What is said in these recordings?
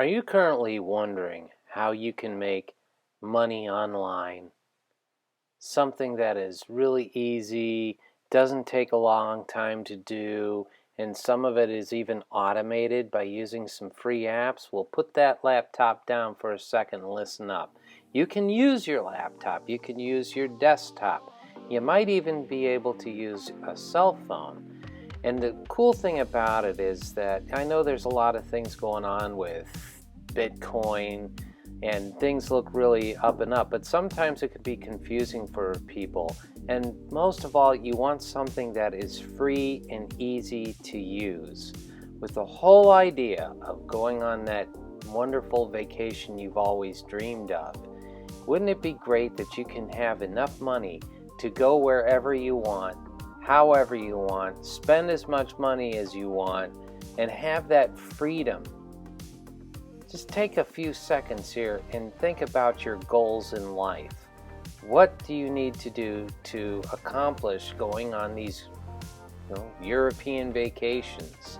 Are you currently wondering how you can make money online? Something that is really easy, doesn't take a long time to do, and some of it is even automated by using some free apps? Well, put that laptop down for a second and listen up. You can use your laptop, you can use your desktop, you might even be able to use a cell phone. And the cool thing about it is that I know there's a lot of things going on with Bitcoin and things look really up and up, but sometimes it could be confusing for people. And most of all, you want something that is free and easy to use. With the whole idea of going on that wonderful vacation you've always dreamed of, wouldn't it be great that you can have enough money to go wherever you want, however you want, spend as much money as you want, and have that freedom? Just take a few seconds here and think about your goals in life. What do you need to do to accomplish going on these European vacations?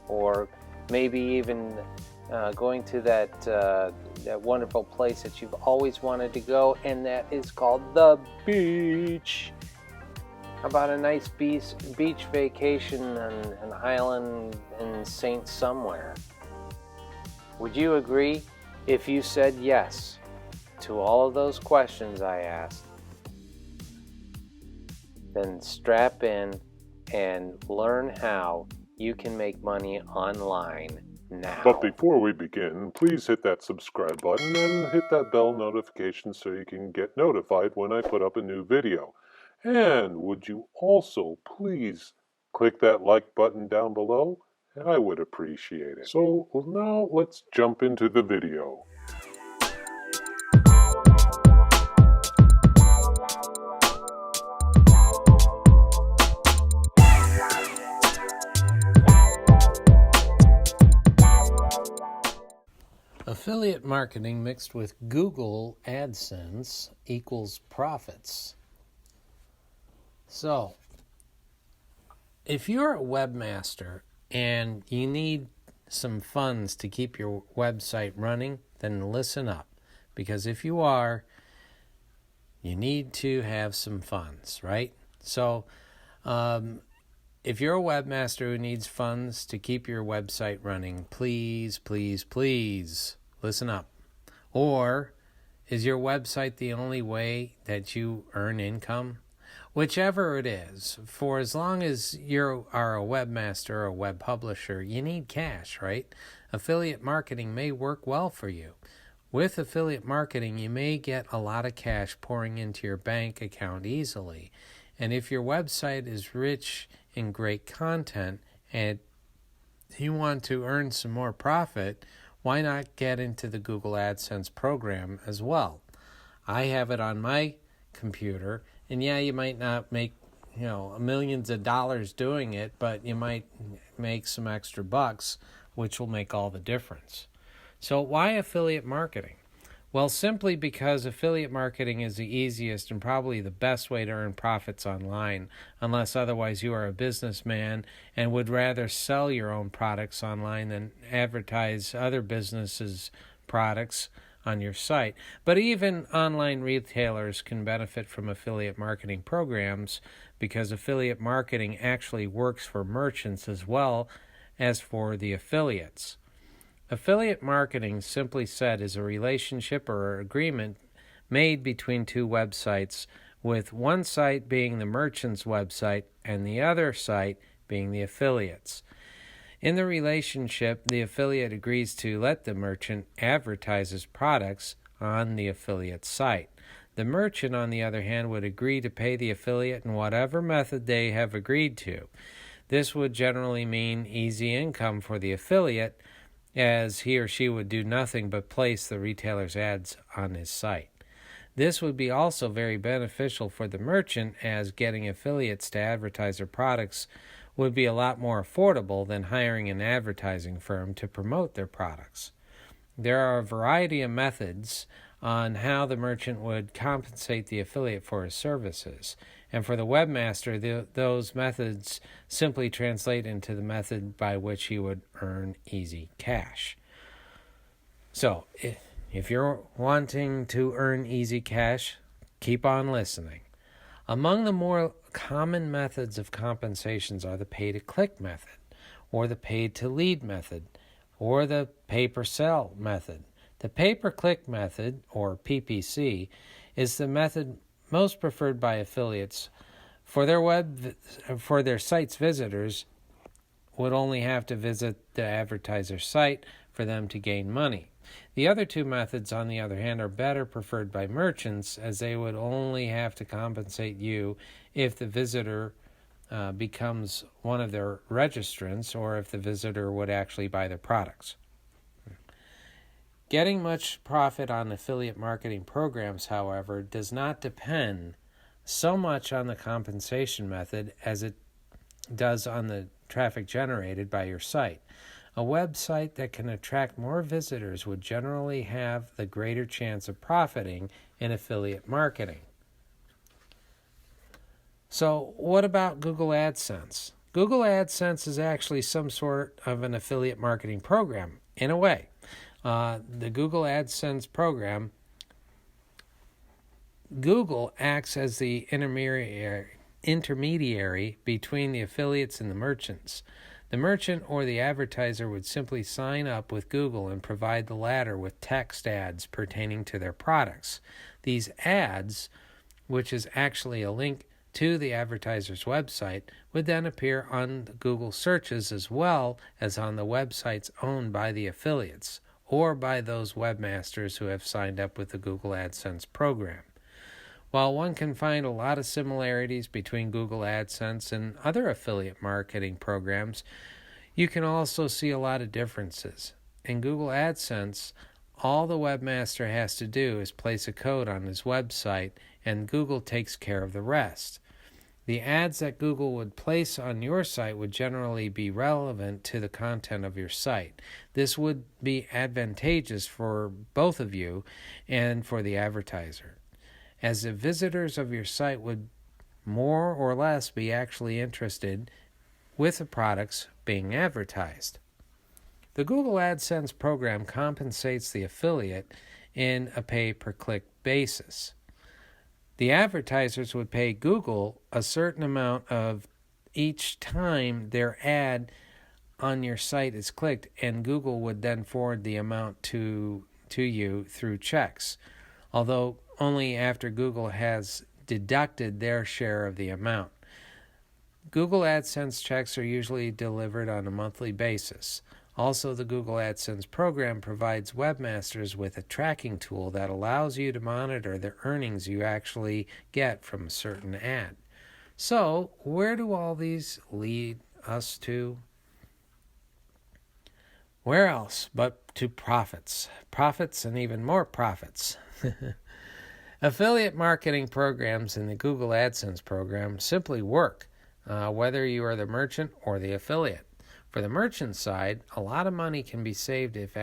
Or maybe even going to that wonderful place that you've always wanted to go, and that is called the beach. How about a nice beach vacation on an island in Saint somewhere? Would you agree if you said yes to all of those questions I asked? Then strap in and learn how you can make money online now. But before we begin, please hit that subscribe button and hit that bell notification so you can get notified when I put up a new video. And would you also please click that like button down below? I would appreciate it. So now let's jump into the video. Affiliate marketing mixed with Google Adsense equals profits. So, if you're a webmaster and you need some funds to keep your website running, then listen up. Because if you are, you need to have some funds, right? So, if you're a webmaster who needs funds to keep your website running, please, please, please listen up. Or is your website the only way that you earn income? Whichever it is, for as long as you are a webmaster or a web publisher, you need cash, right? Affiliate marketing may work well for you. With affiliate marketing, you may get a lot of cash pouring into your bank account easily. And if your website is rich in great content and you want to earn some more profit, why not get into the Google AdSense program as well? I have it on my computer, and yeah, you might not make millions of dollars doing it, but you might make some extra bucks, which will make all the difference. So why affiliate marketing? Well, simply because affiliate marketing is the easiest and probably the best way to earn profits online, unless otherwise you are a businessman and would rather sell your own products online than advertise other businesses' products on your site. But even online retailers can benefit from affiliate marketing programs because affiliate marketing actually works for merchants as well as for the affiliates. Affiliate marketing, simply said, is a relationship or agreement made between two websites, with one site being the merchant's website and the other site being the affiliate's. In the relationship, the affiliate agrees to let the merchant advertise his products on the affiliate site. The merchant, on the other hand, would agree to pay the affiliate in whatever method they have agreed to. This would generally mean easy income for the affiliate, as he or she would do nothing but place the retailer's ads on his site. This would be also very beneficial for the merchant, as getting affiliates to advertise their products would be a lot more affordable than hiring an advertising firm to promote their products. There are a variety of methods on how the merchant would compensate the affiliate for his services. And for the webmaster, those methods simply translate into the method by which he would earn easy cash. So, if you're wanting to earn easy cash, keep on listening. Among the more common methods of compensations are the pay-to-click method, or the paid-to-lead method, or the pay-per-sell method. The pay-per-click method, or PPC, is the method most preferred by affiliates. For their site's visitors would only have to visit the advertiser's site for them to gain money. The other two methods, on the other hand, are better preferred by merchants, as they would only have to compensate you if the visitor becomes one of their registrants, or if the visitor would actually buy their products. Getting much profit on affiliate marketing programs, however, does not depend so much on the compensation method as it does on the traffic generated by your site. A website that can attract more visitors would generally have the greater chance of profiting in affiliate marketing. So, what about Google Adsense? Google Adsense is actually some sort of an affiliate marketing program, in a way. The Google Adsense program, Google acts as the intermediary between the affiliates and the merchants. The merchant or the advertiser would simply sign up with Google and provide the latter with text ads pertaining to their products. These ads, which is actually a link to the advertiser's website, would then appear on Google searches as well as on the websites owned by the affiliates or by those webmasters who have signed up with the Google AdSense program. While one can find a lot of similarities between Google AdSense and other affiliate marketing programs, you can also see a lot of differences. In Google AdSense, all the webmaster has to do is place a code on his website, and Google takes care of the rest. The ads that Google would place on your site would generally be relevant to the content of your site. This would be advantageous for both of you and for the advertiser, as the visitors of your site would more or less be actually interested with the products being advertised. The Google AdSense program compensates the affiliate in a pay-per-click basis. The advertisers would pay Google a certain amount of each time their ad on your site is clicked, and Google would then forward the amount to you through checks, although only after Google has deducted their share of the amount. Google AdSense checks are usually delivered on a monthly basis. Also, the Google AdSense program provides webmasters with a tracking tool that allows you to monitor the earnings you actually get from a certain ad. So, where do all these lead us to? Where else but to profits? Profits and even more profits. Affiliate marketing programs in the Google AdSense program simply work, whether you are the merchant or the affiliate. For the merchant side, a lot of money can be saved if the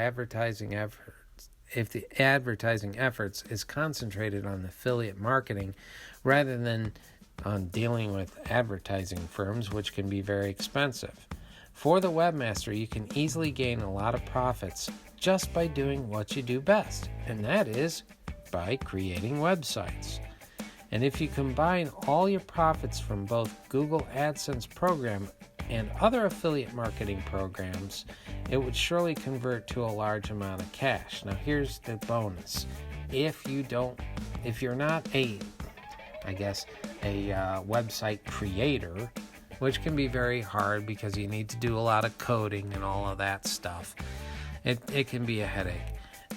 advertising efforts is concentrated on affiliate marketing rather than on dealing with advertising firms, which can be very expensive. For the webmaster, you can easily gain a lot of profits just by doing what you do best, and that is by creating websites. And if you combine all your profits from both Google AdSense program and other affiliate marketing programs, it would surely convert to a large amount of cash. Now here's the bonus. If you're not a website creator, which can be very hard because you need to do a lot of coding and all of that stuff, it can be a headache.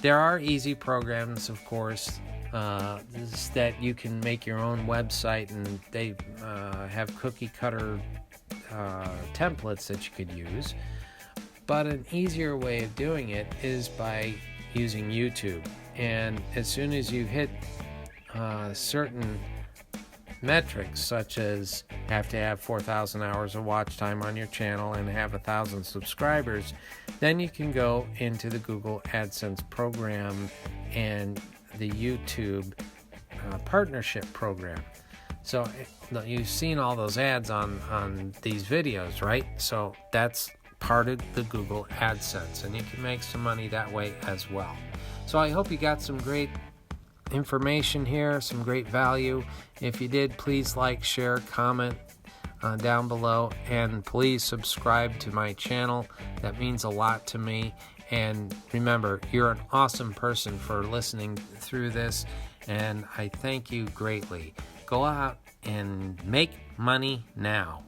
There are easy programs, of course, that you can make your own website, and they have cookie cutter templates that you could use. But an easier way of doing it is by using YouTube. And as soon as you hit certain metrics, such as have to have 4,000 hours of watch time on your channel and have 1,000 subscribers, then you can go into the Google AdSense program and the YouTube partnership program. So you've seen all those ads on these videos, right? So that's part of the Google AdSense, and you can make some money that way as well. So I hope you got some great information here, some great value. If you did, please like, share, comment down below, and please subscribe to my channel. That means a lot to me. And remember, you're an awesome person for listening through this, and I thank you greatly. Go out and make money now.